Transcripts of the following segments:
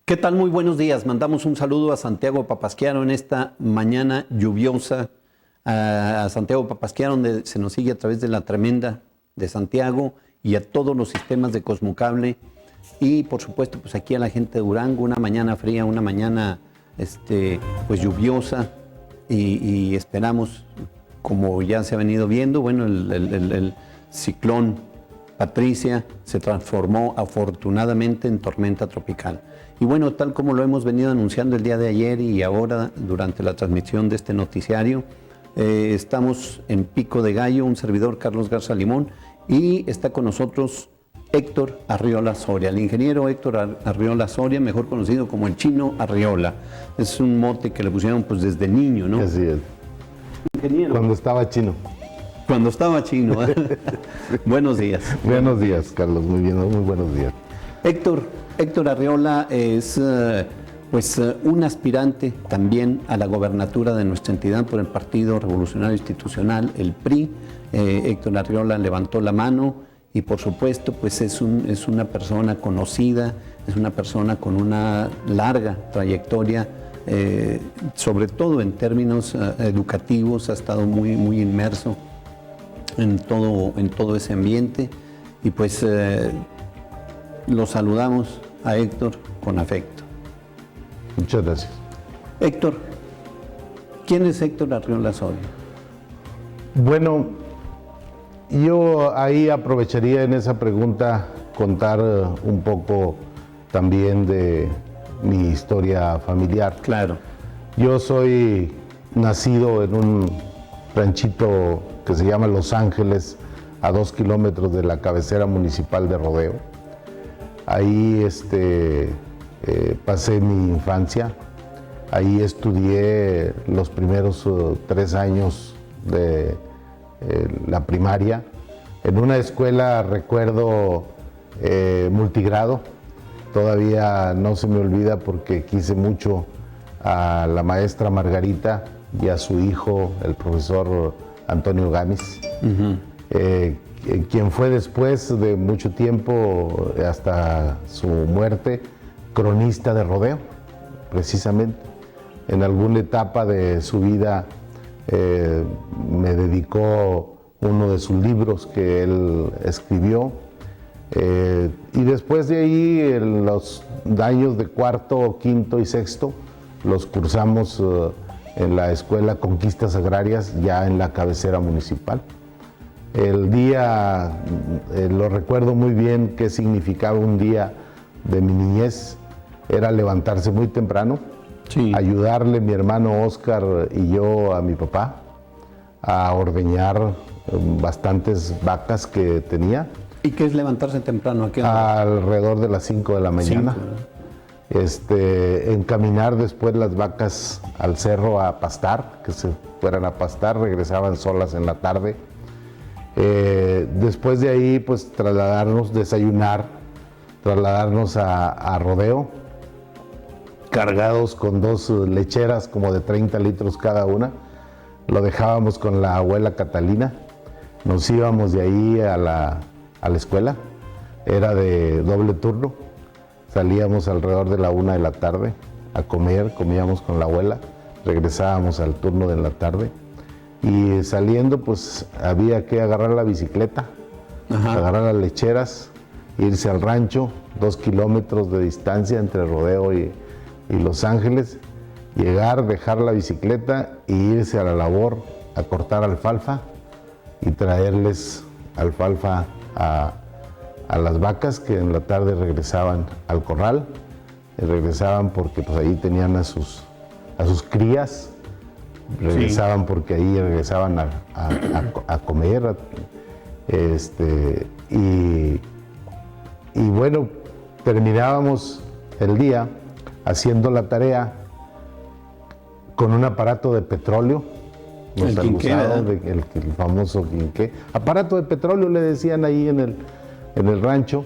¿Qué tal? Muy buenos días. Mandamos un saludo a Santiago Papasquiaro en esta mañana lluviosa. A Santiago Papasquiaro, donde se nos sigue a través de la tremenda de Santiago, y a todos los sistemas de Cosmocable. Y por supuesto, pues aquí a la gente de Durango, una mañana fría, una mañana pues lluviosa. Y esperamos, como ya se ha venido viendo, bueno, el ciclón Patricia se transformó afortunadamente en tormenta tropical. Y bueno, tal como lo hemos venido anunciando el día de ayer y ahora durante la transmisión de este noticiario, estamos en Pico de Gallo, un servidor, Carlos Garza Limón, y está con nosotros Héctor Arriola Soria, el ingeniero Héctor Arriola Soria, mejor conocido como el Chino Arriola. Es un mote que le pusieron pues desde niño, ¿no? Así es. Ingeniero. Cuando estaba chino. Cuando estaba chino. Buenos días. Buenos días, Carlos. Muy bien, muy buenos días. Héctor Arriola es un aspirante también a la gobernatura de nuestra entidad por el Partido Revolucionario Institucional, el PRI. Héctor Arriola levantó la mano y por supuesto pues es una persona conocida, es una persona con una larga trayectoria, sobre todo en términos educativos, ha estado muy inmerso en todo ese ambiente, y pues lo saludamos a Héctor con afecto. Muchas gracias. Héctor, ¿quién es Héctor Arriola Soria? Bueno, yo ahí aprovecharía en esa pregunta contar un poco también de mi historia familiar. Claro. Yo soy nacido en un ranchito que se llama Los Ángeles, a 2 kilómetros de la cabecera municipal de Rodeo. Ahí pasé mi infancia, ahí estudié los primeros 3 años de la primaria, en una escuela, recuerdo, multigrado. Todavía no se me olvida porque quise mucho a la maestra Margarita y a su hijo, el profesor Antonio Gamis, quien fue después de mucho tiempo, hasta su muerte, cronista de Rodeo, precisamente. En alguna etapa de su vida me dedicó uno de sus libros que él escribió, y después de ahí los años de cuarto, quinto y sexto los cursamos en la Escuela Conquistas Agrarias, ya en la cabecera municipal. El día, lo recuerdo muy bien, qué significaba un día de mi niñez. Era levantarse muy temprano, sí, ayudarle mi hermano Oscar y yo a mi papá a ordeñar bastantes vacas que tenía. ¿Y qué es levantarse temprano? ¿A qué hora? Alrededor de las 5 de la mañana. 5, encaminar después las vacas al cerro a pastar, que se fueran a pastar, regresaban solas en la tarde. Después de ahí, pues trasladarnos, desayunar, trasladarnos a Rodeo, cargados con 2 lecheras como de 30 litros cada una. Lo dejábamos con la abuela Catalina, nos íbamos de ahí a la escuela, era de doble turno. Salíamos alrededor de la 1 de la tarde a comer, comíamos con la abuela, regresábamos al turno de la tarde y saliendo pues había que agarrar la bicicleta, agarrar las lecheras, irse al rancho, 2 kilómetros de distancia entre Rodeo y Los Ángeles, llegar, dejar la bicicleta e irse a la labor a cortar alfalfa y traerles alfalfa a las vacas, que en la tarde regresaban al corral, regresaban porque pues ahí tenían a sus crías, regresaban, sí, porque ahí regresaban a comer, y bueno, terminábamos el día haciendo la tarea con un aparato de petróleo, el quinqué, el famoso quinqué, aparato de petróleo le decían ahí en el rancho,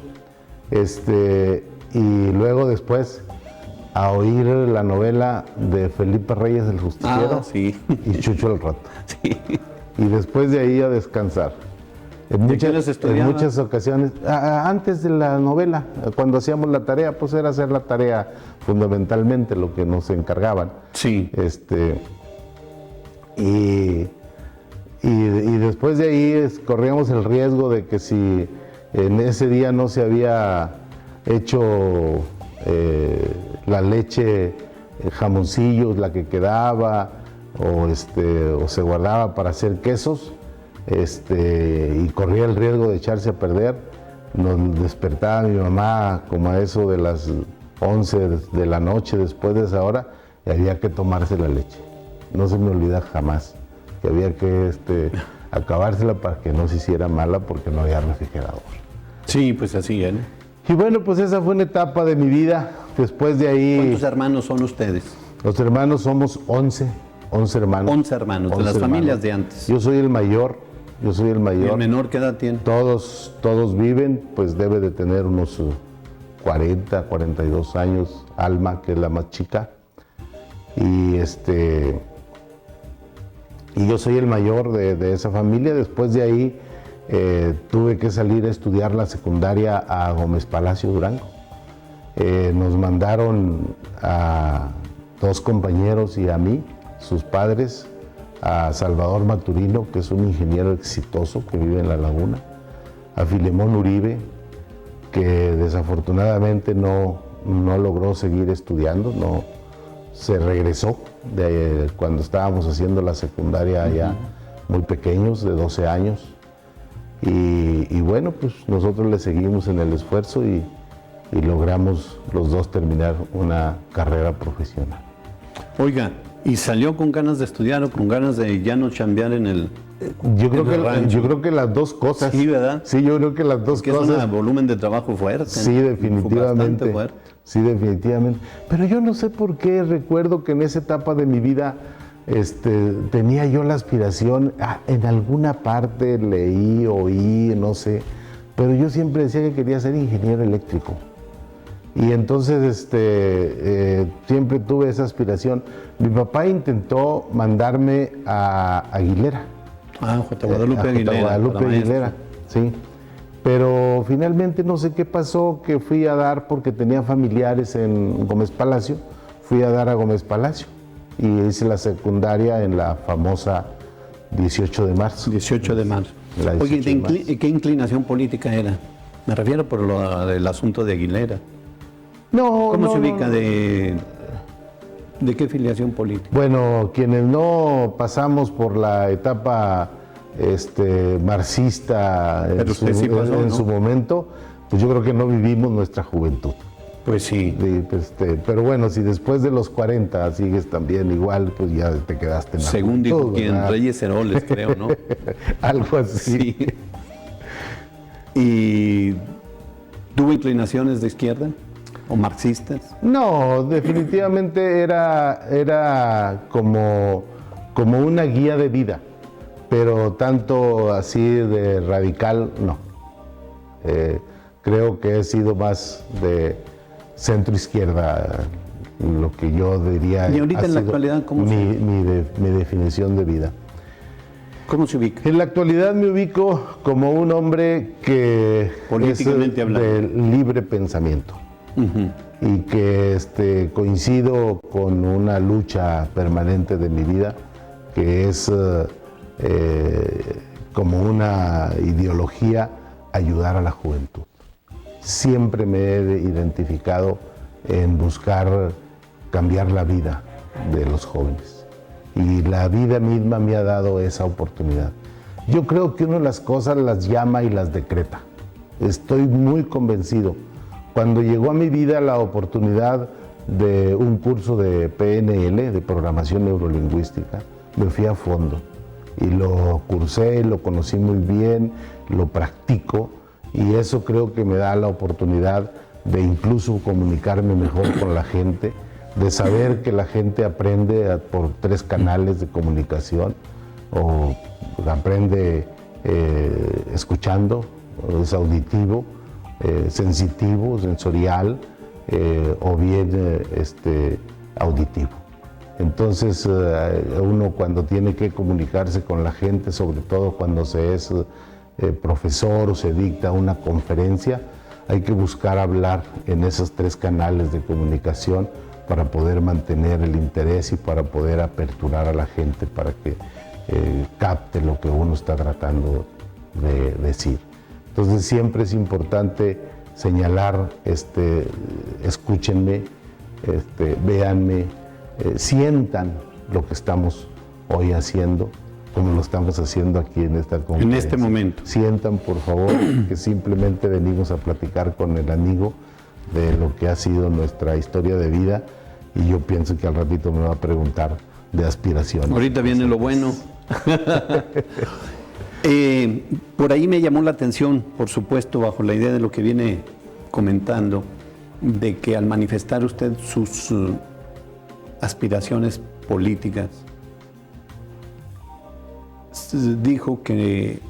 y luego después a oír la novela de Felipe Reyes el Justiciero, sí, y Chucho el Rato. Sí. Y después de ahí a descansar. ¿De qué les estudiaba? En muchas ocasiones, antes de la novela, cuando hacíamos la tarea, pues era hacer la tarea fundamentalmente lo que nos encargaban. Sí. Y después de ahí corríamos el riesgo de que si en ese día no se había hecho la leche, jamoncillos, la que quedaba, o se guardaba para hacer quesos, y corría el riesgo de echarse a perder, nos despertaba mi mamá como a eso de las 11 de la noche después de esa hora y había que tomarse la leche. No se me olvida jamás que había que acabársela para que no se hiciera mala porque no había refrigerador. Sí, pues así, ¿eh? Y bueno, pues esa fue una etapa de mi vida. Después de ahí... ¿Cuántos hermanos son ustedes? Los hermanos somos 11 hermanos. 11 hermanos, de las familias de antes. Yo soy el mayor, ¿Y el menor qué edad tiene? Todos viven, pues debe de tener unos 40, 42 años, Alma, que es la más chica. Y yo soy el mayor de esa familia. Después de ahí tuve que salir a estudiar la secundaria a Gómez Palacio, Durango. Nos mandaron a 2 compañeros y a mí, sus padres, a Salvador Maturino, que es un ingeniero exitoso que vive en La Laguna, a Filemón Uribe, que desafortunadamente no logró seguir estudiando, no se regresó cuando estábamos haciendo la secundaria allá, muy pequeños, de 12 años. Y bueno, pues nosotros le seguimos en el esfuerzo y logramos los 2 terminar una carrera profesional. Oiga, ¿y salió con ganas de estudiar o con ganas de ya no chambear en el Yo creo que las dos cosas. Sí, ¿verdad? Sí, yo creo que las dos que cosas. Es un volumen de trabajo fuerte. Sí, definitivamente. Bastante fuerte. Sí, definitivamente. Pero yo no sé por qué recuerdo que en esa etapa de mi vida tenía yo la aspiración, en alguna parte leí, oí, no sé, pero yo siempre decía que quería ser ingeniero eléctrico. Y entonces siempre tuve esa aspiración. Mi papá intentó mandarme a Aguilera. J. Guadalupe Aguilera. J. Guadalupe Aguilera, sí. Pero finalmente no sé qué pasó, que fui a dar, porque tenía familiares en Gómez Palacio, fui a dar a Gómez Palacio y hice la secundaria en la famosa 18 de marzo. 18 de marzo. Oye, ¿qué inclinación política era? Me refiero por el asunto de Aguilera. ¿Cómo se ubica? ¿De qué filiación política? Bueno, quienes no pasamos por la etapa marxista en su momento, pues yo creo que no vivimos nuestra juventud. Pues sí. Pero bueno, si después de los 40 sigues también igual, pues ya te quedaste en la Según juventud, dijo quien, Reyes Heroles, creo, ¿no? Algo así. Sí. ¿Y tuvo inclinaciones de izquierda o marxistas? No, definitivamente era como una guía de vida, pero tanto así de radical, no. Creo que he sido más de centro izquierda, lo que yo diría. ¿Y ahorita en la actualidad cómo mi definición de vida? ¿Cómo se ubica? En la actualidad me ubico como un hombre que políticamente hablando, de libre pensamiento. Y que coincido con una lucha permanente de mi vida, que es como una ideología, ayudar a la juventud. Siempre me he identificado en buscar cambiar la vida de los jóvenes. Y la vida misma me ha dado esa oportunidad. Yo creo que uno de las cosas las llama y las decreta. Estoy muy convencido. Cuando llegó a mi vida la oportunidad de un curso de PNL, de Programación Neurolingüística, me fui a fondo y lo cursé, lo conocí muy bien, lo practico y eso creo que me da la oportunidad de incluso comunicarme mejor con la gente, de saber que la gente aprende por 3 canales de comunicación, o aprende escuchando, es auditivo, sensitivo, sensorial, o bien auditivo. Entonces uno cuando tiene que comunicarse con la gente, sobre todo cuando se es profesor o se dicta una conferencia, hay que buscar hablar en esos 3 canales de comunicación para poder mantener el interés y para poder aperturar a la gente para que capte lo que uno está tratando de decir. Entonces siempre es importante señalar, escúchenme, véanme, sientan lo que estamos hoy haciendo, como lo estamos haciendo aquí en esta conferencia. En este momento. Sientan, por favor, que simplemente venimos a platicar con el amigo de lo que ha sido nuestra historia de vida, y yo pienso que al ratito me va a preguntar de aspiraciones. Ahorita viene lo bueno. Por ahí me llamó la atención, por supuesto, bajo la idea de lo que viene comentando, de que al manifestar usted sus aspiraciones políticas, dijo que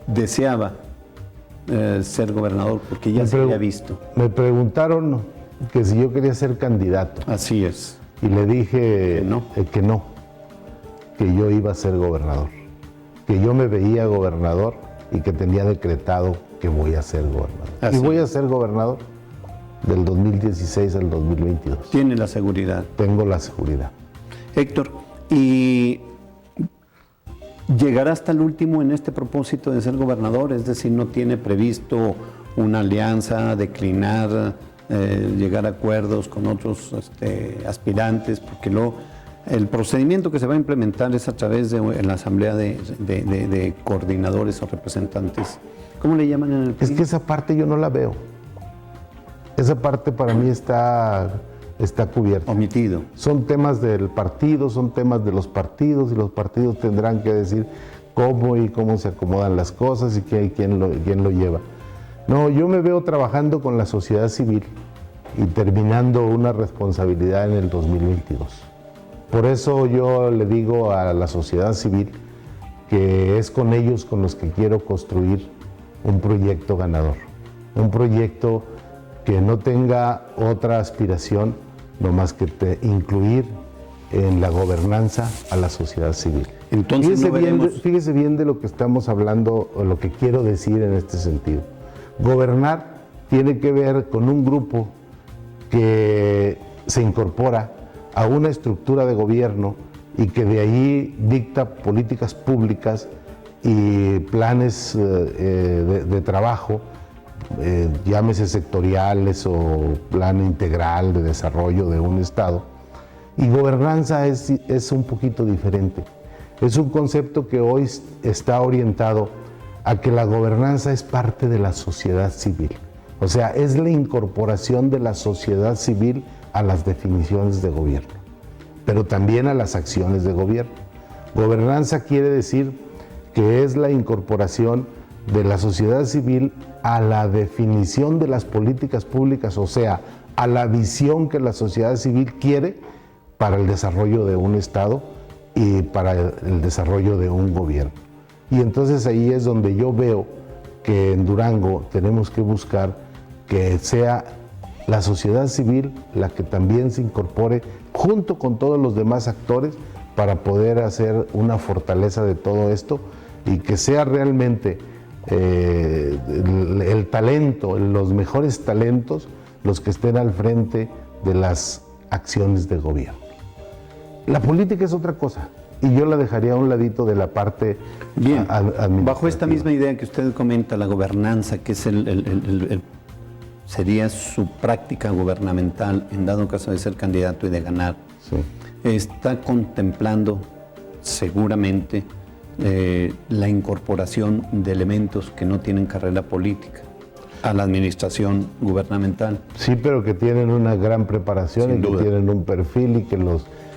deseaba ser gobernador porque ya se había visto. Me preguntaron que si yo quería ser candidato. Así es. Y le dije que no. Que yo iba a ser gobernador, que yo me veía gobernador y que tenía decretado que voy a ser gobernador. Así. Y voy a ser gobernador del 2016 al 2022. Tiene la seguridad. Tengo la seguridad. Héctor, ¿y llegará hasta el último en este propósito de ser gobernador? Es decir, ¿no tiene previsto una alianza, declinar, llegar a acuerdos con otros aspirantes? Porque el procedimiento que se va a implementar es a través de la asamblea de coordinadores o representantes. ¿Cómo le llaman en el país? Es que esa parte yo no la veo. Esa parte para mí está cubierta. Omitido. Son temas del partido, son temas de los partidos, y los partidos tendrán que decir cómo se acomodan las cosas y quién lo lleva. No, yo me veo trabajando con la sociedad civil y terminando una responsabilidad en el 2022. Por eso yo le digo a la sociedad civil que es con ellos con los que quiero construir un proyecto ganador, un proyecto que no tenga otra aspiración no más que incluir en la gobernanza a la sociedad civil. Entonces fíjese bien de lo que estamos hablando, o lo que quiero decir en este sentido. Gobernar tiene que ver con un grupo que se incorpora a una estructura de gobierno y que de ahí dicta políticas públicas y planes de trabajo, llámese sectoriales o plan integral de desarrollo de un estado. Y gobernanza es un poquito diferente. Es un concepto que hoy está orientado a que la gobernanza es parte de la sociedad civil. O sea, es la incorporación de la sociedad civil a las definiciones de gobierno, pero también a las acciones de gobierno. Gobernanza quiere decir que es la incorporación de la sociedad civil a la definición de las políticas públicas, o sea, a la visión que la sociedad civil quiere para el desarrollo de un Estado y para el desarrollo de un gobierno. Y entonces ahí es donde yo veo que en Durango tenemos que buscar que sea la sociedad civil la que también se incorpore junto con todos los demás actores para poder hacer una fortaleza de todo esto y que sea realmente el talento, los mejores talentos, los que estén al frente de las acciones de gobierno. La política es otra cosa y yo la dejaría a un ladito de la parte administrativa. Bajo esta misma idea que usted comenta, la gobernanza, que es sería su práctica gubernamental en dado caso de ser candidato y de ganar, sí, está contemplando seguramente la incorporación de elementos que no tienen carrera política a la administración gubernamental. Sí, pero que tienen una gran preparación Sin y que duda. tienen un perfil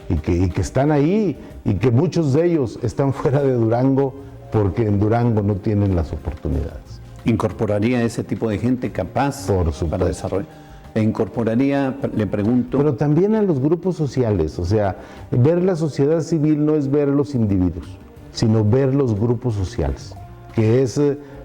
y que están ahí y que muchos de ellos están fuera de Durango porque en Durango no tienen las oportunidades. ¿Incorporaría ese tipo de gente capaz Por supuesto. para desarrollar? E incorporaría, le pregunto... Pero también a los grupos sociales, o sea, ver la sociedad civil no es ver los individuos, sino ver los grupos sociales, que es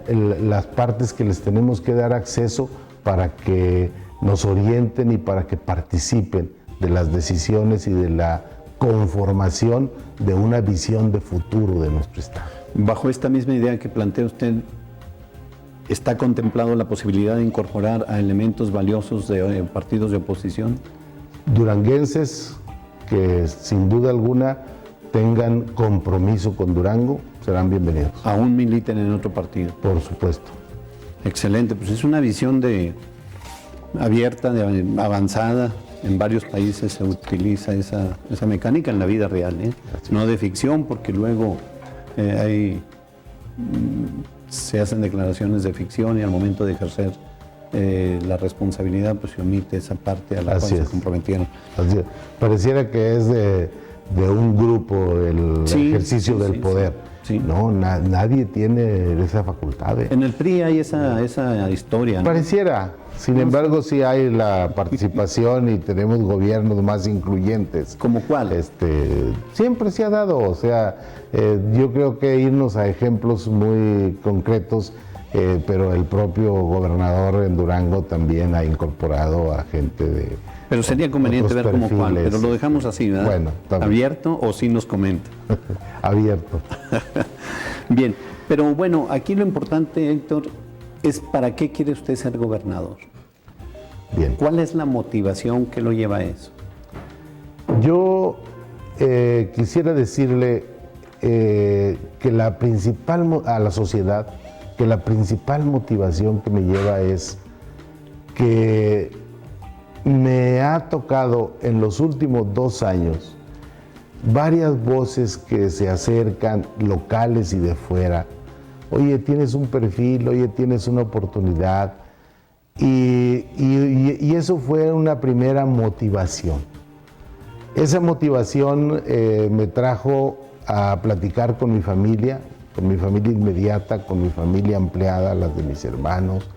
las partes que les tenemos que dar acceso para que nos orienten y para que participen de las decisiones y de la conformación de una visión de futuro de nuestro Estado. Bajo esta misma idea que plantea usted, ¿está contemplado la posibilidad de incorporar a elementos valiosos de partidos de oposición? Duranguenses que sin duda alguna tengan compromiso con Durango serán bienvenidos. Aún militen en otro partido. Por supuesto. Excelente, pues es una visión abierta, avanzada. En varios países se utiliza esa mecánica en la vida real, no de ficción, porque luego se hacen declaraciones de ficción y al momento de ejercer la responsabilidad, pues se omite esa parte a la cual se comprometieron. Así es. Pareciera que es de un grupo el ejercicio del poder. Sí. No, nadie tiene esa facultad. En el PRI hay esa historia, ¿no? Pareciera. Sin embargo, sí hay la participación y tenemos gobiernos más incluyentes. ¿Cómo cuál? Siempre se ha dado, o sea, yo creo que irnos a ejemplos muy concretos, pero el propio gobernador en Durango también ha incorporado a gente de... Pero sería conveniente ver cómo cuál, pero lo dejamos así, ¿verdad? Bueno, ¿abierto o sí nos comenta? Abierto. Bien, pero bueno, aquí lo importante, Héctor, es ¿para qué quiere usted ser gobernador? Bien. ¿Cuál es la motivación que lo lleva a eso? Yo quisiera decirle que la principal, a la sociedad, que la principal motivación que me lleva es que me ha tocado en los últimos 2 años varias voces que se acercan, locales y de fuera. Oye, tienes un perfil, oye, tienes una oportunidad. Y eso fue una primera motivación. Esa motivación me trajo a platicar con mi familia inmediata, con mi familia ampliada, las de mis hermanos,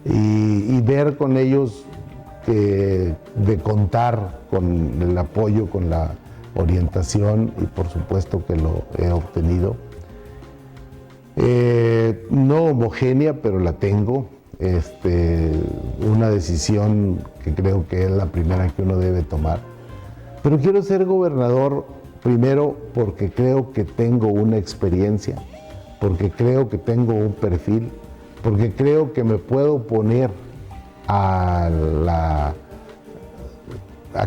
y ver con ellos de contar con el apoyo, con la orientación, y por supuesto que lo he obtenido. No homogénea, pero la tengo. Una decisión que creo que es la primera que uno debe tomar. Pero quiero ser gobernador primero porque creo que tengo una experiencia, porque creo que tengo un perfil, porque creo que me puedo poner a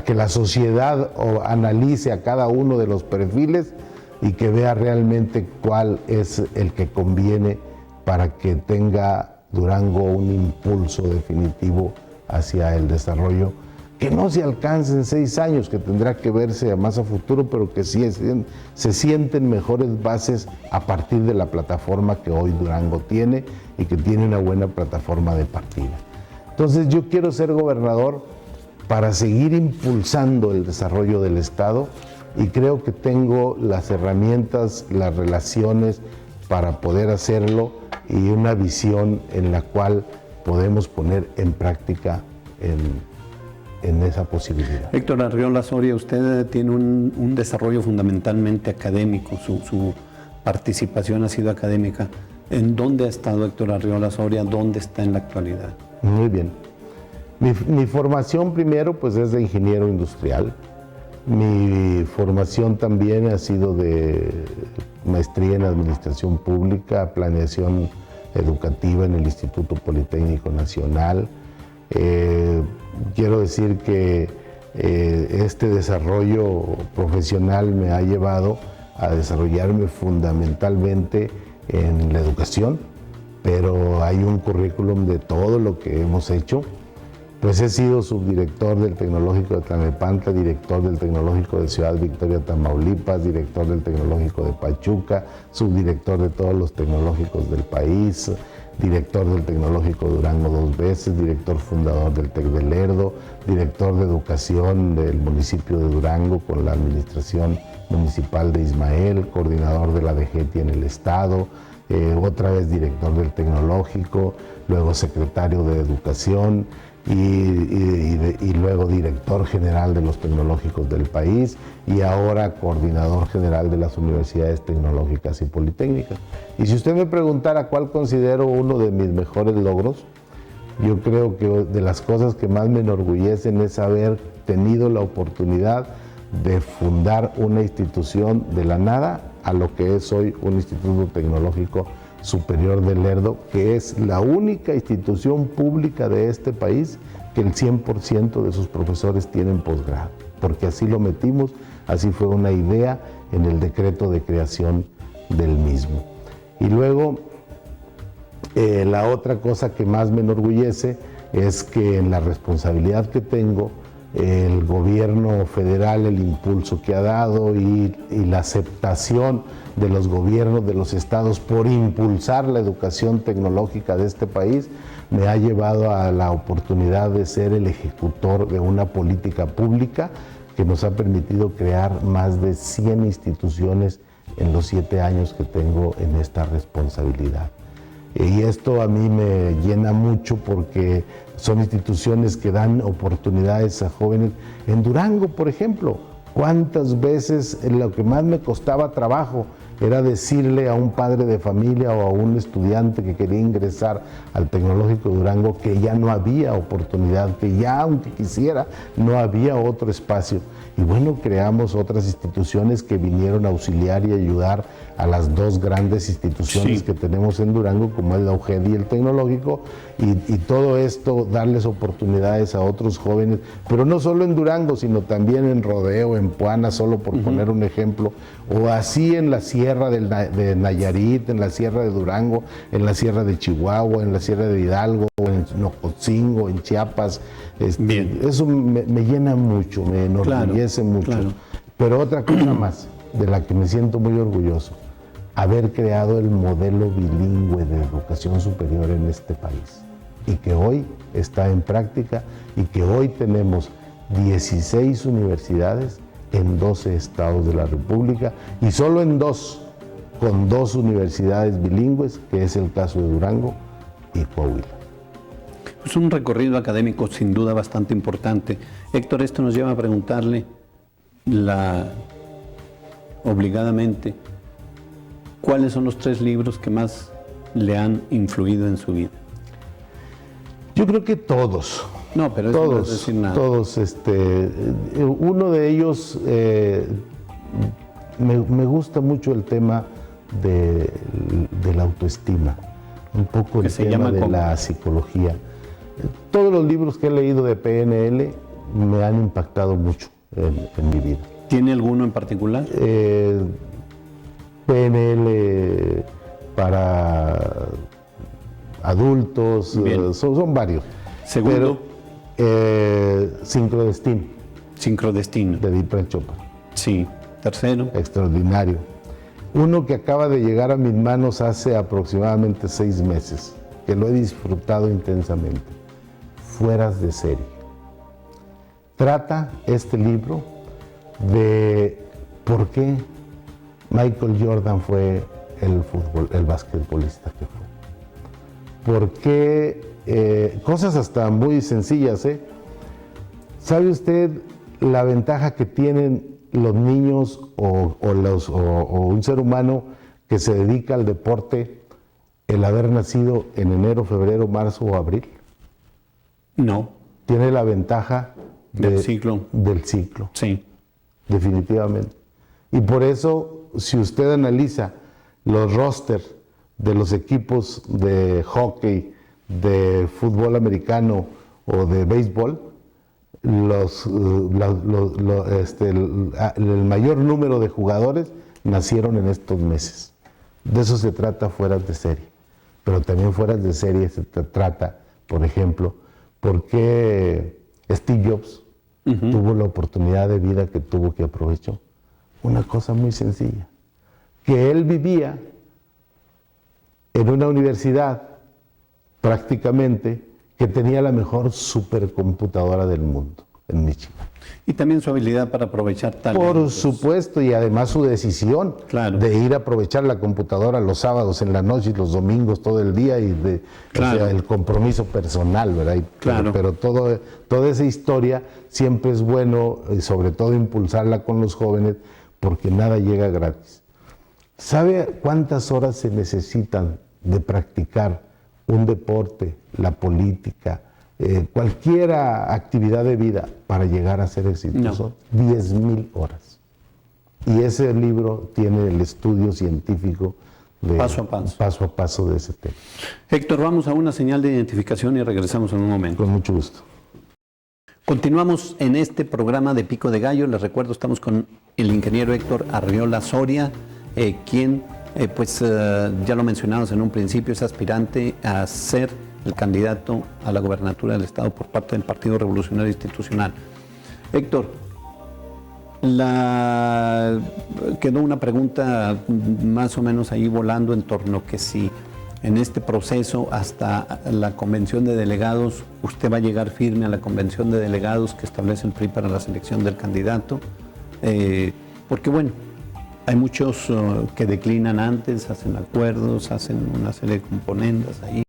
que la sociedad analice a cada uno de los perfiles y que vea realmente cuál es el que conviene para que tenga Durango un impulso definitivo hacia el desarrollo, que no se alcance en 6 años, que tendrá que verse más a futuro, pero que sí se sienten mejores bases a partir de la plataforma que hoy Durango tiene y que tiene una buena plataforma de partida. Entonces yo quiero ser gobernador para seguir impulsando el desarrollo del Estado y creo que tengo las herramientas, las relaciones para poder hacerlo y una visión en la cual podemos poner en práctica en esa posibilidad. Héctor Arriola Soria, usted tiene un desarrollo fundamentalmente académico, su participación ha sido académica. ¿En dónde ha estado Héctor Arriola Soria? ¿Dónde está en la actualidad? Muy bien. Mi formación primero pues es de ingeniero industrial. Mi formación también ha sido de maestría en administración pública, planeación educativa en el Instituto Politécnico Nacional. Quiero decir que este desarrollo profesional me ha llevado a desarrollarme fundamentalmente en la educación, pero hay un currículum de todo lo que hemos hecho. Pues he sido subdirector del Tecnológico de Tlalnepantla, director del Tecnológico de Ciudad Victoria, Tamaulipas, director del Tecnológico de Pachuca, subdirector de todos los tecnológicos del país, director del Tecnológico de Durango 2 veces, director fundador del TEC de Lerdo, director de educación del municipio de Durango con la administración municipal de Ismael, coordinador de la DGETI en el estado, otra vez director del Tecnológico, luego secretario de Educación, y luego director general de los tecnológicos del país y ahora coordinador general de las universidades tecnológicas y politécnicas. Y si usted me preguntara cuál considero uno de mis mejores logros, yo creo que de las cosas que más me enorgullecen es haber tenido la oportunidad de fundar una institución de la nada a lo que es hoy un Instituto Tecnológico Superior de Lerdo, que es la única institución pública de este país que el 100% de sus profesores tienen posgrado, porque así lo metimos, así fue una idea en el decreto de creación del mismo. Y luego, la otra cosa que más me enorgullece es que en la responsabilidad que tengo, el gobierno federal, el impulso que ha dado y la aceptación de los gobiernos de los estados por impulsar la educación tecnológica de este país, me ha llevado a la oportunidad de ser el ejecutor de una política pública que nos ha permitido crear más de 100 instituciones en los 7 años que tengo en esta responsabilidad. Y esto a mí me llena mucho porque son instituciones que dan oportunidades a jóvenes. En Durango, por ejemplo, ¿cuántas veces lo que más me costaba trabajo era decirle a un padre de familia o a un estudiante que quería ingresar al Tecnológico de Durango que ya no había oportunidad, que ya aunque quisiera no había otro espacio? Y bueno, creamos otras instituciones que vinieron a auxiliar y ayudar a las dos grandes instituciones que tenemos en Durango, como es la UGED y el Tecnológico, y todo esto darles oportunidades a otros jóvenes, pero no solo en Durango, sino también en Rodeo, en Puana, solo por poner un ejemplo, o así en la sierra de Nayarit, en la sierra de Durango, en la sierra de Chihuahua, en la sierra de Hidalgo, en Nocotzingo, en Chiapas. Eso me llena mucho, me enorgullece mucho. Claro. Pero otra cosa más, de la que me siento muy orgulloso, haber creado el modelo bilingüe de educación superior en este país y que hoy está en práctica y que hoy tenemos 16 universidades en 12 estados de la República y solo en 2, con 2 universidades bilingües, que es el caso de Durango y Coahuila. Es un recorrido académico sin duda bastante importante. Héctor, esto nos lleva a preguntarle obligadamente, ¿cuáles son los 3 libros que más le han influido en su vida? Yo creo que todos. No, pero eso no es decir nada. Todos. Uno de ellos, me gusta mucho el tema de la autoestima, un poco el tema de la psicología. Todos los libros que he leído de PNL me han impactado mucho en mi vida. ¿Tiene alguno en particular? PNL para adultos, son varios. Segundo. Sincrodestino. Sincrodestino. De Deepak Chopra. Sí. Tercero. Extraordinario. Uno que acaba de llegar a mis manos hace aproximadamente 6 meses, que lo he disfrutado intensamente. Fueras de serie. Trata este libro de por qué Michael Jordan fue el basquetbolista que fue. Por qué, cosas hasta muy sencillas, ¿Sabe usted la ventaja que tienen los niños o un ser humano que se dedica al deporte el haber nacido en enero, febrero, marzo o abril? No. Tiene la ventaja del ciclo. Del ciclo. Sí. Definitivamente. Y por eso, si usted analiza los rosters de los equipos de hockey, de fútbol americano o de béisbol, el mayor número de jugadores nacieron en estos meses. De eso se trata Fueras de Serie. Pero también Fueras de Serie se trata, por ejemplo, por qué Steve Jobs tuvo la oportunidad de vida que tuvo, que aprovechó. Una cosa muy sencilla, que él vivía en una universidad prácticamente que tenía la mejor supercomputadora del mundo, en Michigan. Y también su habilidad para aprovechar talentos. Por supuesto, y además su decisión de ir a aprovechar la computadora los sábados en la noche y los domingos todo el día, y o sea, el compromiso personal, ¿verdad? Pero toda esa historia siempre es bueno, y sobre todo impulsarla con los jóvenes, porque nada llega gratis. ¿Sabe cuántas horas se necesitan de practicar un deporte, la política, cualquier actividad de vida para llegar a ser exitoso? No. 10,000 horas. Y ese libro tiene el estudio científico de paso a paso de ese tema. Héctor, vamos a una señal de identificación y regresamos en un momento. Con mucho gusto. Continuamos en este programa de Pico de Gallo. Les recuerdo, estamos con el ingeniero Héctor Arriola Soria, quien, ya lo mencionamos en un principio, es aspirante a ser el candidato a la gobernatura del Estado por parte del Partido Revolucionario Institucional. Héctor, quedó una pregunta más o menos ahí volando en torno que si en este proceso hasta la convención de delegados, usted va a llegar firme a la convención de delegados que establece el PRI para la selección del candidato, porque bueno, hay muchos que declinan antes, hacen acuerdos, hacen una serie de componendas ahí,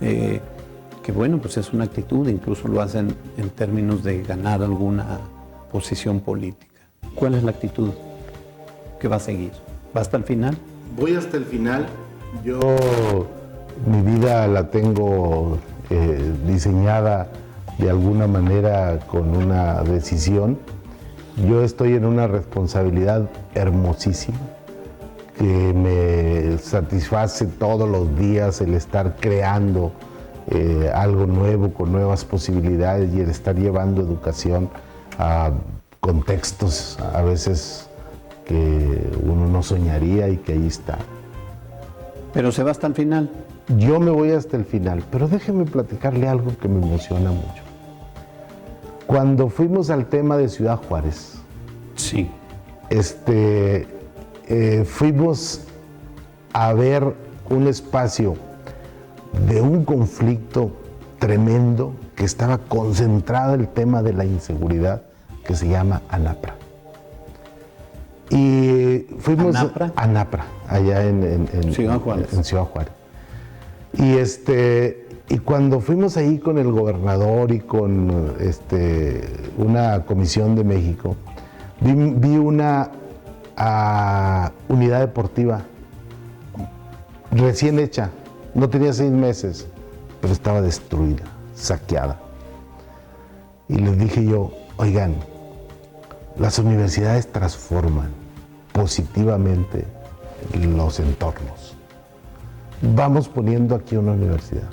que bueno, pues es una actitud, incluso lo hacen en términos de ganar alguna posición política. ¿Cuál es la actitud que va a seguir? ¿Va hasta el final? Voy hasta el final. Yo mi vida la tengo diseñada de alguna manera con una decisión. Yo estoy en una responsabilidad hermosísima que me satisface todos los días el estar creando algo nuevo con nuevas posibilidades y el estar llevando educación a contextos a veces que uno no soñaría y que ahí está. Pero se va hasta el final. Yo me voy hasta el final, pero déjeme platicarle algo que me emociona mucho. Cuando fuimos al tema de Ciudad Juárez, sí, fuimos a ver un espacio de un conflicto tremendo que estaba concentrado el tema de la inseguridad, que se llama ANAPRA. Y fuimos ¿ANAPRA? a ANAPRA, allá en Ciudad Juárez. En Ciudad Juárez. Y cuando fuimos ahí con el gobernador y con una comisión de México, vi una unidad deportiva recién hecha, no tenía 6 meses, pero estaba destruida, saqueada. Y les dije yo, oigan, las universidades transforman positivamente los entornos. Vamos poniendo aquí una universidad.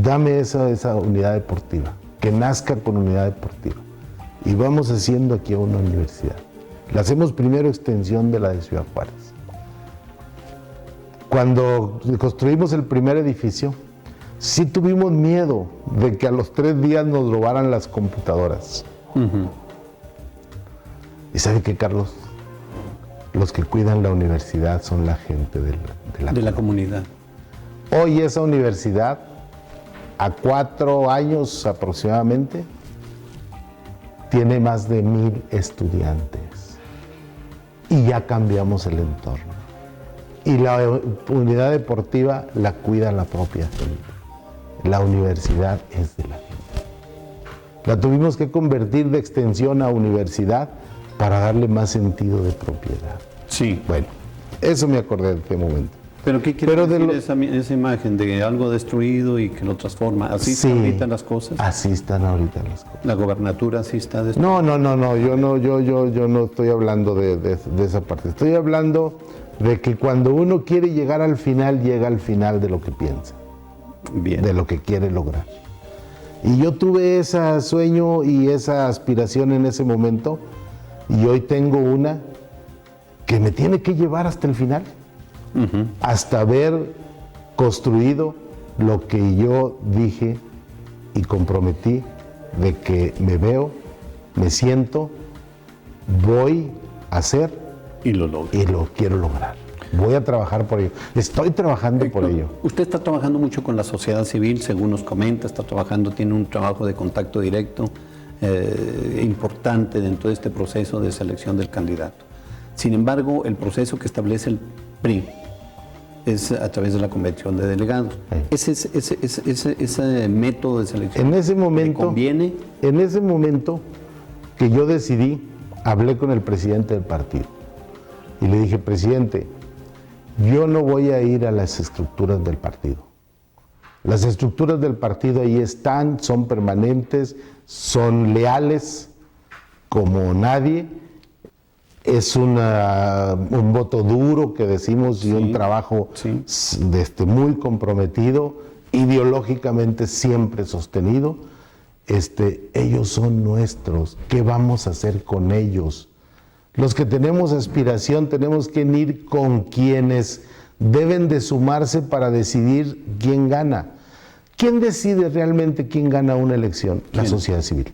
Dame esa unidad deportiva, que nazca con unidad deportiva. Y vamos haciendo aquí una universidad. Le hacemos primero extensión de la de Ciudad Juárez. Cuando construimos el primer edificio, sí tuvimos miedo de que a los 3 días nos robaran las computadoras. ¿Y sabe qué, Carlos? Los que cuidan la universidad son la gente de la comunidad. Hoy esa universidad, a 4 años aproximadamente, tiene más de 1000 estudiantes. Y ya cambiamos el entorno. Y la unidad deportiva la cuida la propia gente. La universidad es de la gente. La tuvimos que convertir de extensión a universidad para darle más sentido de propiedad. Sí. Bueno, eso me acordé de este momento. ¿Pero qué quiere decir esa imagen de algo destruido y que lo transforma? ¿Así están ahorita las cosas? Así están ahorita las cosas. ¿La gobernatura así está destruida? No, yo no estoy hablando de esa parte. Estoy hablando de que cuando uno quiere llegar al final, llega al final de lo que piensa. Bien. De lo que quiere lograr. Y yo tuve ese sueño y esa aspiración en ese momento, y hoy tengo una que me tiene que llevar hasta el final, hasta haber construido lo que yo dije y comprometí de que me veo, me siento, voy a hacer y lo logro. Y lo quiero lograr. Voy a trabajar por ello. Estoy trabajando Héctor, por ello. Usted está trabajando mucho con la sociedad civil, según nos comenta, está trabajando, tiene un trabajo de contacto directo importante dentro de este proceso de selección del candidato. Sin embargo, el proceso que establece el PRI es a través de la convención de delegados. Ese método de selección, en ese momento, ¿le conviene? En ese momento que yo decidí, hablé con el presidente del partido y le dije, presidente, yo no voy a ir a las estructuras del partido. Las estructuras del partido ahí están, son permanentes, son leales como nadie. es un voto duro que decimos y un trabajo muy comprometido, ideológicamente siempre sostenido. Ellos son nuestros. ¿Qué vamos a hacer con ellos? Los que tenemos aspiración tenemos que ir con quienes deben de sumarse para decidir quién gana. ¿Quién decide realmente quién gana una elección? La sociedad civil.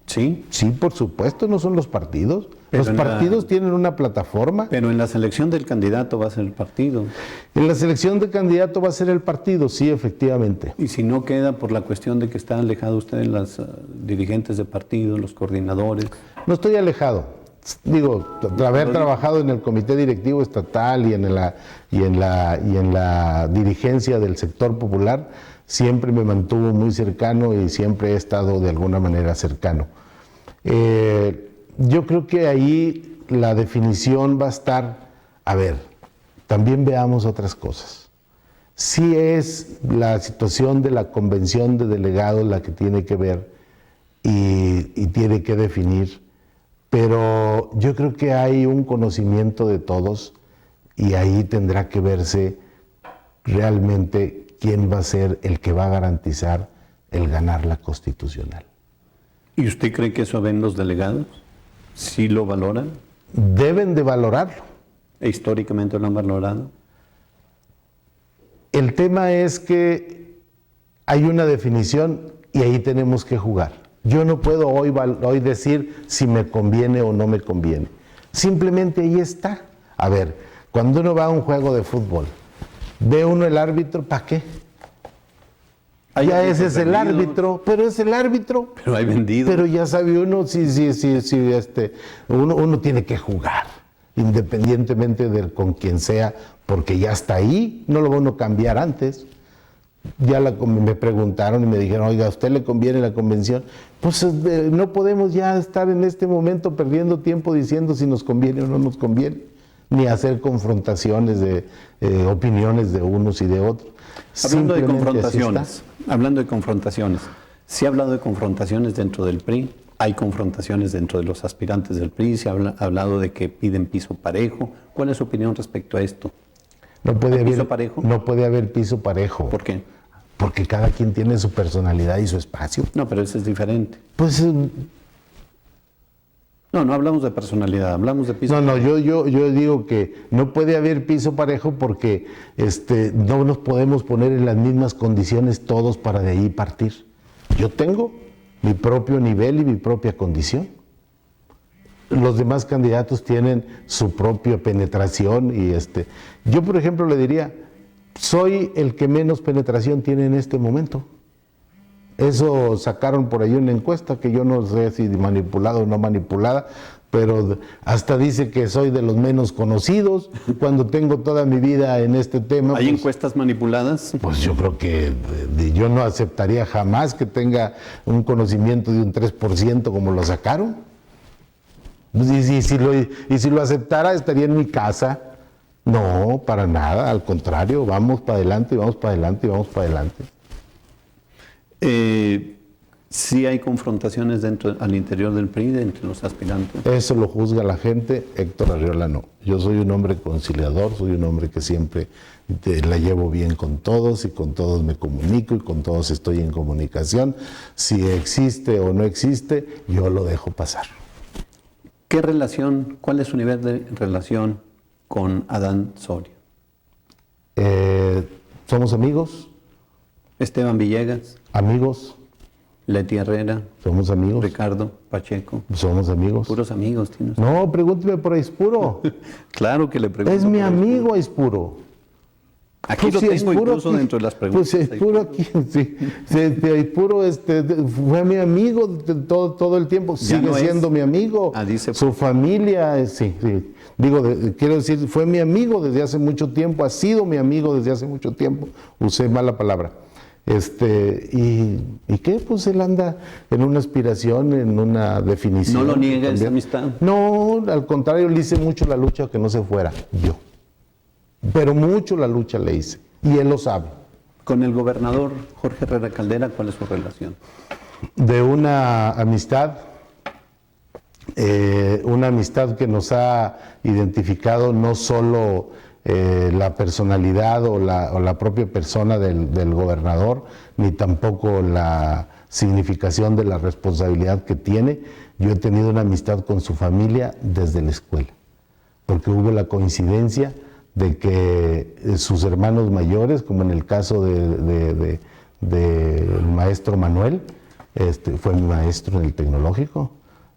¿Sí? Sí, por supuesto, no son los partidos. Los partidos tienen una plataforma. Pero en la selección del candidato va a ser el partido. En la selección de candidato va a ser el partido, sí, efectivamente. Y si no queda por la cuestión de que está alejado usted de los dirigentes de partido, los coordinadores. No estoy alejado. Digo, haber trabajado en el comité directivo estatal y en la dirigencia del sector popular, siempre me mantuvo muy cercano y siempre he estado de alguna manera cercano. Yo creo que ahí la definición va a estar, a ver, también veamos otras cosas. Sí es la situación de la convención de delegados la que tiene que ver y tiene que definir, pero yo creo que hay un conocimiento de todos y ahí tendrá que verse realmente quién va a ser el que va a garantizar el ganar la constitucional. ¿Y usted cree que eso ven los delegados? ¿Sí lo valoran? Deben de valorarlo. ¿E históricamente lo han valorado? El tema es que hay una definición y ahí tenemos que jugar. Yo no puedo hoy decir si me conviene o no me conviene. Simplemente ahí está. A ver, cuando uno va a un juego de fútbol, ve uno el árbitro, ¿para qué? Ya ese es el árbitro, pero es el árbitro. Pero hay vendido. Pero ya sabe uno uno tiene que jugar, independientemente de con quien sea, porque ya está ahí, no lo va uno a cambiar antes. Ya me preguntaron y me dijeron, oiga, ¿a usted le conviene la convención? Pues no podemos ya estar en este momento perdiendo tiempo diciendo si nos conviene o no nos conviene, ni hacer confrontaciones de opiniones de unos y de otros. Hablando de confrontaciones, se ha hablado de confrontaciones dentro del PRI, hay confrontaciones dentro de los aspirantes del PRI, se ha hablado de que piden piso parejo. ¿Cuál es su opinión respecto a esto? No puede haber piso parejo. No puede haber piso parejo. ¿Por qué? Porque cada quien tiene su personalidad y su espacio. No, pero eso es diferente. Pues no hablamos de personalidad, hablamos de piso parejo. Yo digo que no puede haber piso parejo porque no nos podemos poner en las mismas condiciones todos para de ahí partir. Yo tengo mi propio nivel y mi propia condición. Los demás candidatos tienen su propia penetración y yo, por ejemplo, le diría, soy el que menos penetración tiene en este momento. Eso sacaron por ahí una encuesta que yo no sé si manipulada o no manipulada, pero hasta dice que soy de los menos conocidos cuando tengo toda mi vida en este tema. ¿Hay encuestas manipuladas? Pues yo creo que yo no aceptaría jamás que tenga un conocimiento de un 3% como lo sacaron. Y si lo aceptara estaría en mi casa. No, para nada, al contrario, vamos para adelante, vamos para adelante, vamos para adelante. Sí hay confrontaciones al interior del PRI, entre los aspirantes. Eso lo juzga la gente, Héctor Arriola no. Yo soy un hombre conciliador, soy un hombre que siempre la llevo bien con todos y con todos me comunico y con todos estoy en comunicación. Si existe o no existe, yo lo dejo pasar. ¿Qué relación, cuál es su nivel de relación con Adán Soria? Somos amigos. Esteban Villegas. Amigos. Leti Herrera. Somos amigos. Ricardo Pacheco. Somos amigos. Puros amigos tienes. No, pregúnteme por Aispuro. Claro que le pregunto. Es mi amigo Aispuro. Aquí pues lo tengo incluso aquí, dentro de las preguntas. Pues Aispuro aquí, sí. Aispuro fue mi amigo todo el tiempo. Sigue siendo mi amigo. Dice su familia, sí. Digo, quiero decir, fue mi amigo desde hace mucho tiempo, ha sido mi amigo desde hace mucho tiempo. Usé mala palabra. ¿Y qué? Pues él anda en una aspiración, en una definición. ¿No lo niega esa amistad? No, al contrario, le hice mucho la lucha que no se fuera, yo. Pero mucho la lucha le hice, y él lo sabe. Con el gobernador Jorge Herrera Caldera, ¿cuál es su relación? De una amistad una amistad que nos ha identificado no solo la personalidad o la propia persona del gobernador, ni tampoco la significación de la responsabilidad que tiene. Yo he tenido una amistad con su familia desde la escuela, porque hubo la coincidencia de que sus hermanos mayores, como en el caso del maestro Manuel, fue mi maestro en el tecnológico,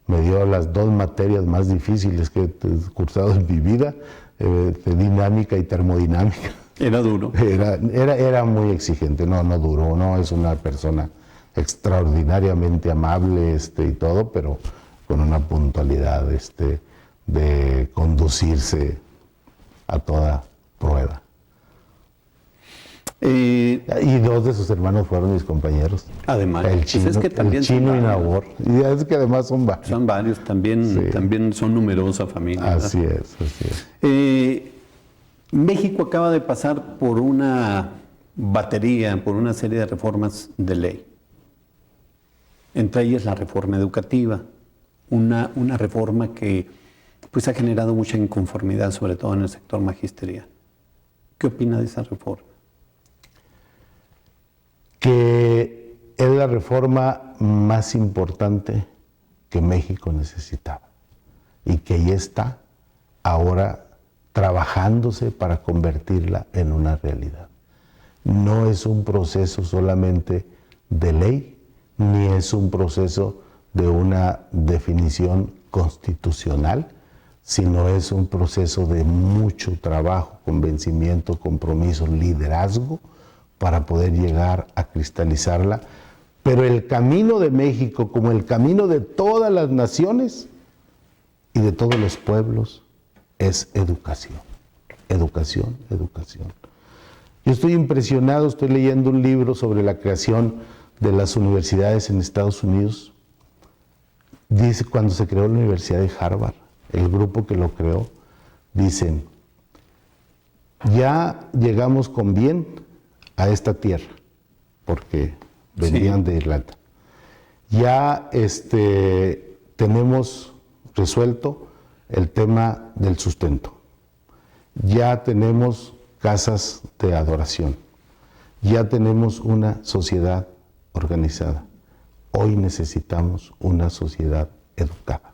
me dio las 2 materias más difíciles que he cursado en mi vida, dinámica y termodinámica. Era duro. Era muy exigente, no duro, no es una persona extraordinariamente amable y todo, pero con una puntualidad de conducirse a toda prueba. Y 2 de sus hermanos fueron mis compañeros. Además, el Chino, pues es que también el Chino y Nabor. Y es que además son varios. Son varios, también son numerosa familia. Así es. México acaba de pasar por una batería, por una serie de reformas de ley. Entre ellas la reforma educativa, una reforma que pues ha generado mucha inconformidad, sobre todo en el sector magisterial. ¿Qué opina de esa reforma? Que es la reforma más importante que México necesitaba y que ya está ahora trabajándose para convertirla en una realidad. No es un proceso solamente de ley, ni es un proceso de una definición constitucional, sino es un proceso de mucho trabajo, convencimiento, compromiso, liderazgo, para poder llegar a cristalizarla. Pero el camino de México, como el camino de todas las naciones y de todos los pueblos, es educación. Educación, educación. Yo estoy impresionado, estoy leyendo un libro sobre la creación de las universidades en Estados Unidos. Dice, cuando se creó la Universidad de Harvard, el grupo que lo creó, dicen, ya llegamos con bien a esta tierra, porque venían de Irlanda. Ya tenemos resuelto el tema del sustento. Ya tenemos casas de adoración. Ya tenemos una sociedad organizada. Hoy necesitamos una sociedad educada.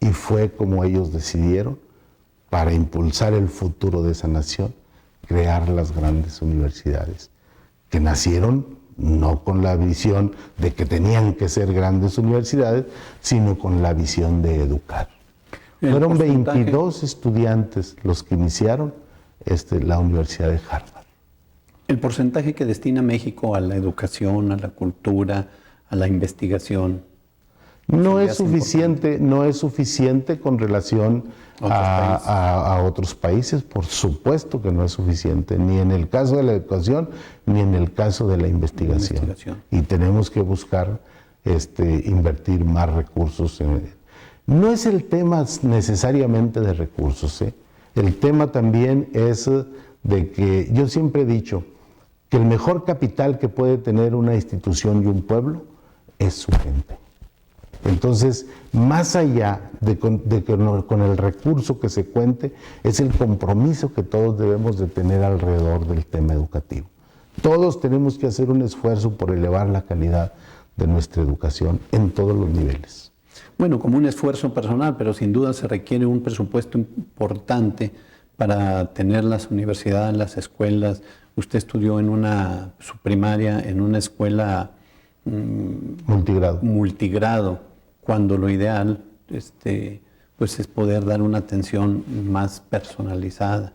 Y fue como ellos decidieron, para impulsar el futuro de esa nación, crear las grandes universidades, que nacieron no con la visión de que tenían que ser grandes universidades, sino con la visión de educar. Fueron 22 estudiantes los que iniciaron la Universidad de Harvard. El porcentaje que destina México a la educación, a la cultura, a la investigación, no es suficiente con relación a otros países, por supuesto que no es suficiente, ni en el caso de la educación, ni en el caso de la investigación. Y tenemos que buscar invertir más recursos. No es el tema necesariamente de recursos, El tema también es de que yo siempre he dicho que el mejor capital que puede tener una institución y un pueblo es su gente. Entonces, más allá de con el recurso que se cuente, es el compromiso que todos debemos de tener alrededor del tema educativo. Todos tenemos que hacer un esfuerzo por elevar la calidad de nuestra educación en todos los niveles. Bueno, como un esfuerzo personal, pero sin duda se requiere un presupuesto importante para tener las universidades, las escuelas. Usted estudió su primaria en una escuela multigrado, cuando lo ideal pues es poder dar una atención más personalizada.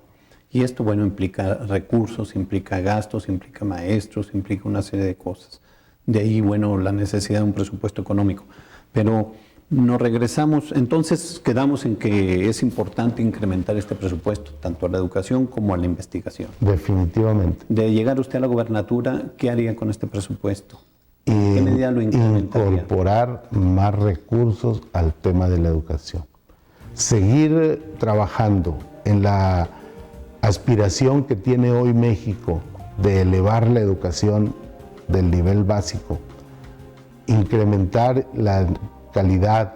Y esto, bueno, implica recursos, implica gastos, implica maestros, implica una serie de cosas. De ahí, bueno, la necesidad de un presupuesto económico. Pero nos regresamos, entonces quedamos en que es importante incrementar este presupuesto, tanto a la educación como a la investigación. Definitivamente. De llegar usted a la gobernatura, ¿qué haría con este presupuesto? ¿Qué medida lo incrementaría? Incorporar más recursos al tema de la educación. Seguir trabajando en la aspiración que tiene hoy México de elevar la educación del nivel básico, incrementar la calidad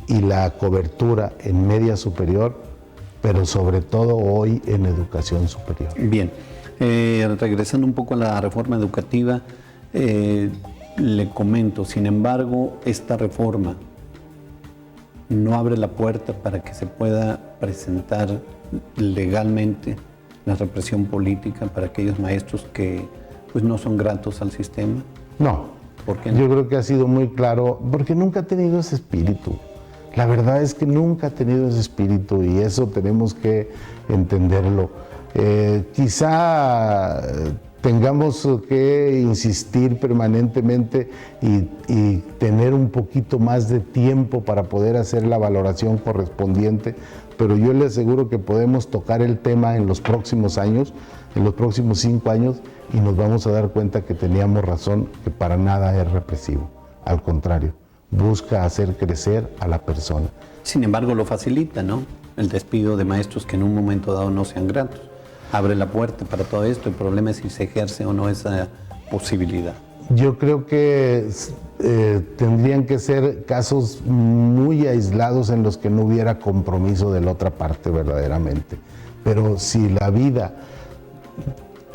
y la cobertura en media superior, pero sobre todo hoy en educación superior. Bien, regresando un poco a la reforma educativa, le comento, sin embargo, esta reforma no abre la puerta para que se pueda presentar legalmente la represión política para aquellos maestros que pues, no son gratos al sistema. No, ¿Por qué no? Yo creo que ha sido muy claro, porque nunca ha tenido ese espíritu. La verdad es que nunca ha tenido ese espíritu y eso tenemos que entenderlo. Quizá tengamos que insistir permanentemente y tener un poquito más de tiempo para poder hacer la valoración correspondiente, pero yo le aseguro que podemos tocar el tema en los próximos años, en los próximos 5 años, y nos vamos a dar cuenta que teníamos razón, que para nada es represivo. Al contrario, busca hacer crecer a la persona. Sin embargo, lo facilita, ¿no? El despido de maestros que en un momento dado no sean gratos. Abre la puerta para todo esto. El problema es si se ejerce o no esa posibilidad. Yo creo que tendrían que ser casos muy aislados en los que no hubiera compromiso de la otra parte verdaderamente. Pero si la vida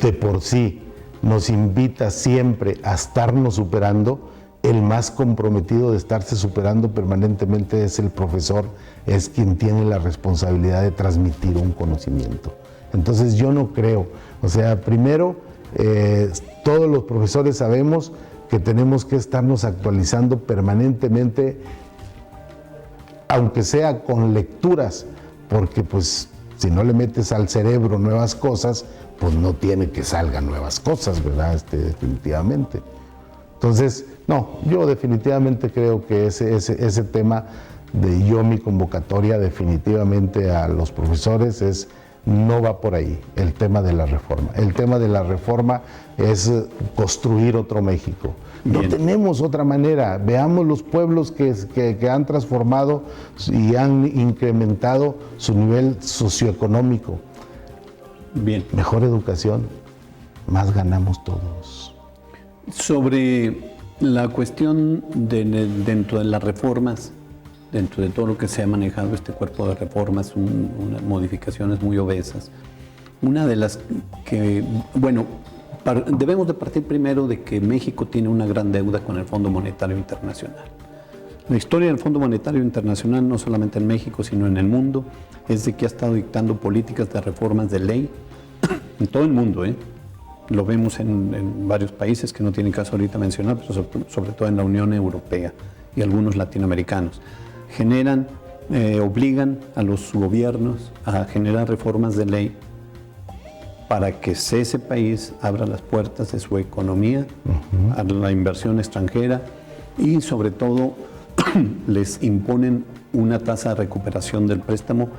de por sí nos invita siempre a estarnos superando, el más comprometido de estarse superando permanentemente es el profesor, es quien tiene la responsabilidad de transmitir un conocimiento. Entonces yo no creo, o sea, primero, todos los profesores sabemos que tenemos que estarnos actualizando permanentemente, aunque sea con lecturas, porque pues si no le metes al cerebro nuevas cosas, pues no tiene que salgan nuevas cosas, ¿verdad? Definitivamente. Entonces, no, yo definitivamente creo que ese tema de yo mi convocatoria definitivamente a los profesores no va por ahí, el tema de la reforma. El tema de la reforma es construir otro México. No tenemos otra manera. Veamos los pueblos que han transformado y han incrementado su nivel socioeconómico. Bien. Mejor educación, más ganamos todos. Sobre la cuestión dentro de las reformas, dentro de todo lo que se ha manejado este cuerpo de reformas, unas modificaciones muy obesas. Una de las que, bueno, debemos de partir primero de que México tiene una gran deuda con el Fondo Monetario Internacional. La historia del Fondo Monetario Internacional, no solamente en México, sino en el mundo, es de que ha estado dictando políticas de reformas de ley en todo el mundo, Lo vemos en varios países que no tienen caso ahorita mencionar, pero sobre todo en la Unión Europea y algunos latinoamericanos. Obligan a los gobiernos a generar reformas de ley para que ese país abra las puertas de su economía a la inversión extranjera y sobre todo les imponen una tasa de recuperación del préstamo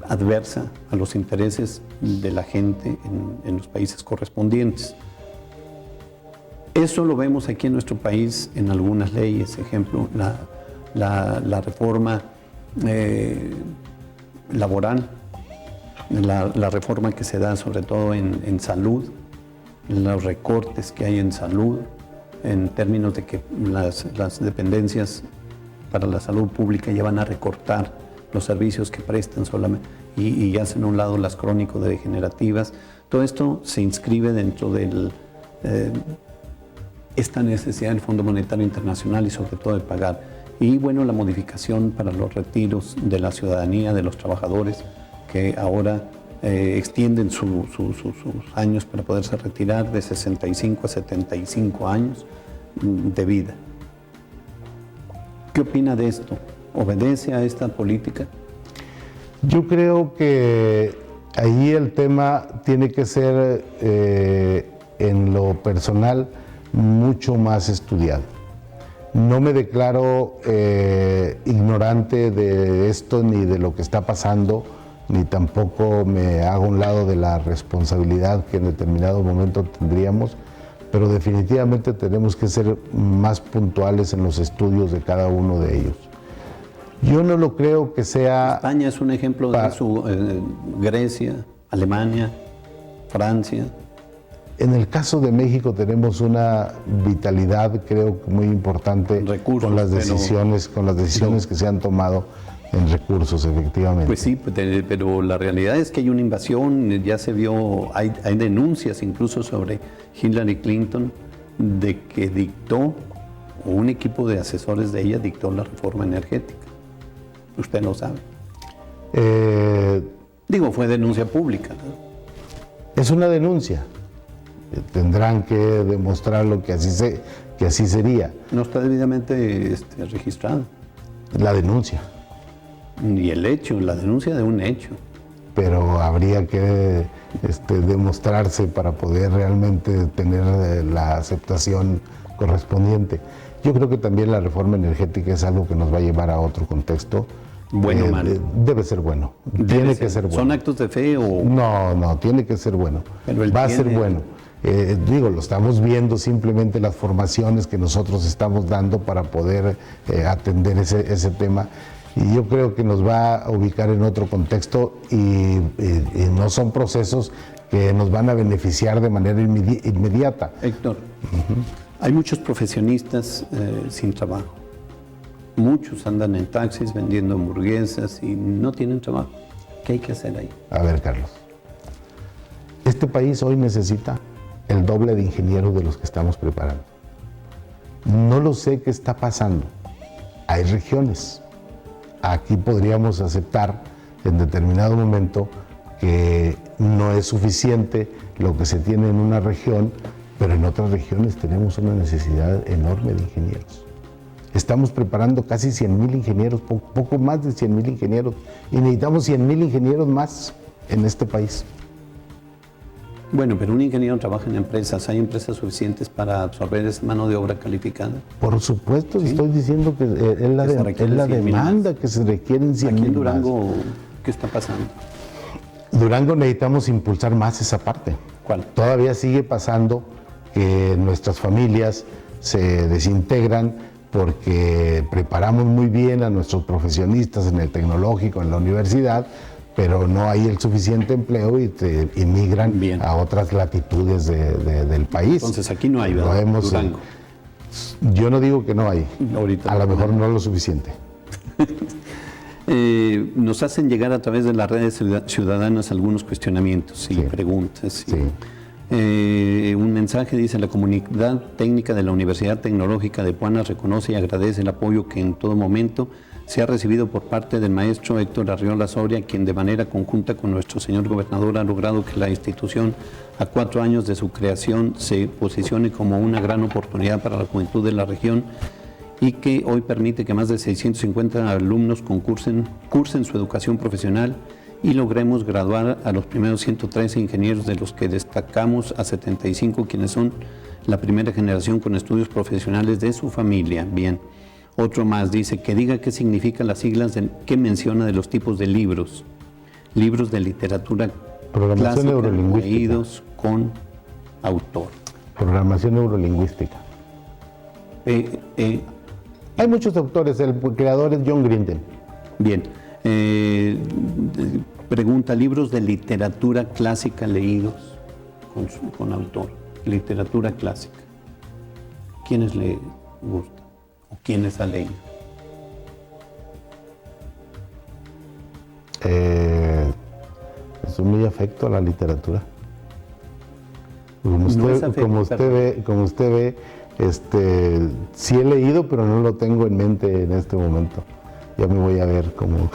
adversa a los intereses de la gente en los países correspondientes. Eso lo vemos aquí en nuestro país en algunas leyes, ejemplo, la reforma laboral, la reforma que se da sobre todo en salud, los recortes que hay en salud, en términos de que las dependencias para la salud pública ya van a recortar los servicios que prestan solamente y hacen a un lado las crónico-degenerativas. Todo esto se inscribe dentro de esta necesidad del Fondo Monetario Internacional y sobre todo de pagar. Y bueno, la modificación para los retiros de la ciudadanía, de los trabajadores, que ahora extienden sus años para poderse retirar de 65 a 75 años de vida. ¿Qué opina de esto? ¿Obedece a esta política? Yo creo que ahí el tema tiene que ser en lo personal mucho más estudiado. No me declaro ignorante de esto ni de lo que está pasando, ni tampoco me hago a un lado de la responsabilidad que en determinado momento tendríamos, pero definitivamente tenemos que ser más puntuales en los estudios de cada uno de ellos. Yo no lo creo que sea... España es un ejemplo de eso, Grecia, Alemania, Francia. En el caso de México tenemos una vitalidad, creo, muy importante Recursos, con las decisiones, que se han tomado en recursos, efectivamente. Pues sí, pero la realidad es que hay una invasión, ya se vio, hay denuncias incluso sobre Hillary Clinton de que dictó, o un equipo de asesores de ella dictó la reforma energética. Usted lo sabe. Digo, fue denuncia pública, ¿no? Es una denuncia. Tendrán que demostrarlo que así sería. No está debidamente registrado. La denuncia. Y el hecho, la denuncia de un hecho. Pero habría que demostrarse para poder realmente tener la aceptación correspondiente. Yo creo que también la reforma energética es algo que nos va a llevar a otro contexto. Bueno o malo. Debe ser bueno. Tiene que ser bueno. ¿Son actos de fe o...? No, tiene que ser bueno. Va a ser bueno. Lo estamos viendo simplemente las formaciones que nosotros estamos dando para poder atender ese tema. Y yo creo que nos va a ubicar en otro contexto y no son procesos que nos van a beneficiar de manera inmediata. Héctor, hay muchos profesionistas sin trabajo. Muchos andan en taxis vendiendo hamburguesas y no tienen trabajo. ¿Qué hay que hacer ahí? A ver, Carlos. Este país hoy necesita el doble de ingenieros de los que estamos preparando. No lo sé qué está pasando. Hay regiones. Aquí podríamos aceptar en determinado momento que no es suficiente lo que se tiene en una región, pero en otras regiones tenemos una necesidad enorme de ingenieros. Estamos preparando casi 100,000 ingenieros, poco más de 100,000 ingenieros, y necesitamos 100,000 ingenieros más en este país. Bueno, pero un ingeniero trabaja en empresas. ¿Hay empresas suficientes para absorber esa mano de obra calificada? Por supuesto, ¿sí? Estoy diciendo que es la demanda que se requieren 100,000 más. Aquí en Durango, ¿qué está pasando? Durango necesitamos impulsar más esa parte. ¿Cuál? Todavía sigue pasando que nuestras familias se desintegran porque preparamos muy bien a nuestros profesionistas en el tecnológico, en la universidad, pero no hay el suficiente empleo y emigran a otras latitudes del país. Entonces aquí no hay, ¿verdad? Durango. Yo no digo que no hay, ahorita a lo mejor no lo suficiente. Nos hacen llegar a través de las redes ciudadanas algunos cuestionamientos y preguntas. Sí. Un mensaje dice: la comunidad técnica de la Universidad Tecnológica de Puana reconoce y agradece el apoyo que en todo momento se ha recibido por parte del maestro Héctor Arriola Soria, quien de manera conjunta con nuestro señor gobernador ha logrado que la institución, a 4 años de su creación, se posicione como una gran oportunidad para la juventud de la región y que hoy permite que más de 650 alumnos cursen su educación profesional y logremos graduar a los primeros 113 ingenieros, de los que destacamos a 75, quienes son la primera generación con estudios profesionales de su familia. Bien. Otro más dice que diga qué significan las siglas que menciona de los tipos de libros. Libros de literatura Programación neurolingüística. Leídos con autor. Programación neurolingüística. Hay muchos autores, el creador es John Grinden. Bien. Pregunta: libros de literatura clásica leídos con autor. Literatura clásica. ¿Quiénes le gusta? ¿O quiénes ha leído? Es muy afecto a la literatura. Como usted ve, sí he leído, pero no lo tengo en mente en este momento. Ya me voy a ver cómo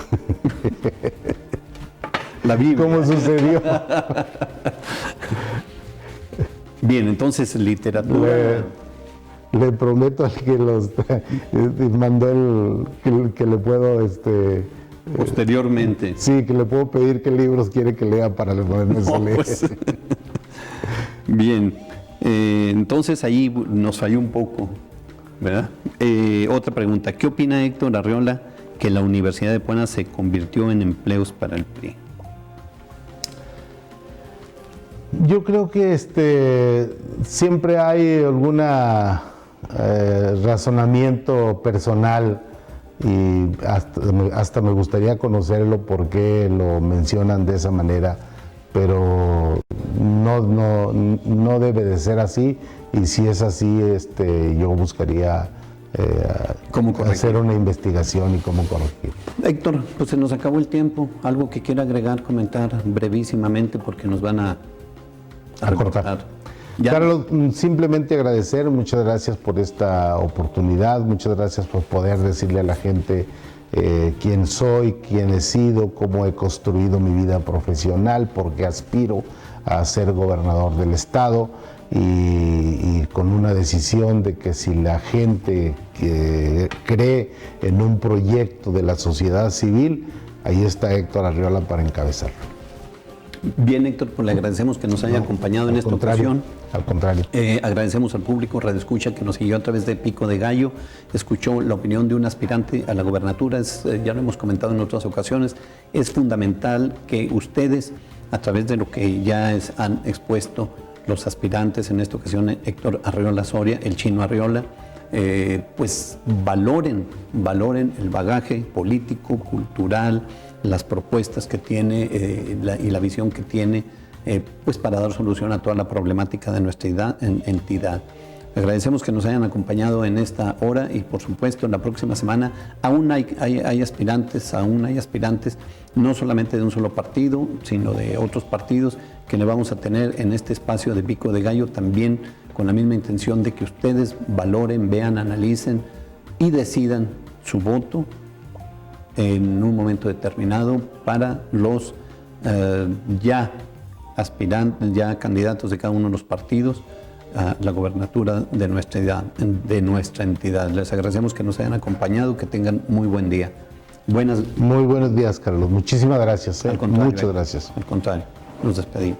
la Biblia. ¿Cómo sucedió? Bien, entonces literatura. Le prometo al que los mandó que le puedo posteriormente. Sí, que le puedo pedir qué libros quiere que lea para poderme leer. Pues. Bien, entonces ahí nos falló un poco, ¿verdad? Otra pregunta: ¿qué opina Héctor Arriola que la Universidad de Puana se convirtió en empleos para el PRI? Yo creo que siempre hay algún razonamiento personal y hasta me gustaría conocerlo, por qué lo mencionan de esa manera, pero no debe de ser así, y si es así, yo buscaría hacer una investigación y cómo corregir. Héctor, pues se nos acabó el tiempo. ¿Algo que quiera agregar, comentar brevísimamente, porque nos van a cortar? Carlos, simplemente agradecer, muchas gracias por esta oportunidad, muchas gracias por poder decirle a la gente quién soy, quién he sido, cómo he construido mi vida profesional, porque aspiro a ser gobernador del estado, y con una decisión de que si la gente cree en un proyecto de la sociedad civil, ahí está Héctor Arriola para encabezarlo. Bien, Héctor, pues le agradecemos que nos haya acompañado en esta ocasión. Al contrario. Agradecemos al público Radio Escucha que nos siguió a través de Pico de Gallo, escuchó la opinión de un aspirante a la gobernatura. Ya lo hemos comentado en otras ocasiones, es fundamental que ustedes, a través de lo que ya han expuesto los aspirantes, en esta ocasión Héctor Arriola Soria, el Chino Arriola, pues valoren el bagaje político, cultural, las propuestas que tiene y la visión que tiene, pues para dar solución a toda la problemática de nuestra entidad. Agradecemos que nos hayan acompañado en esta hora, y por supuesto en la próxima semana aún hay aspirantes, no solamente de un solo partido, sino de otros partidos que le vamos a tener en este espacio de Pico de Gallo, también con la misma intención de que ustedes valoren, vean, analicen y decidan su voto en un momento determinado para los ya aspirantes, ya candidatos de cada uno de los partidos a la gobernatura de nuestra entidad. Les agradecemos que nos hayan acompañado, que tengan muy buen día. Muy buenos días, Carlos. Muchísimas gracias. Al contrario, Muchas gracias. Al contrario, nos despedimos.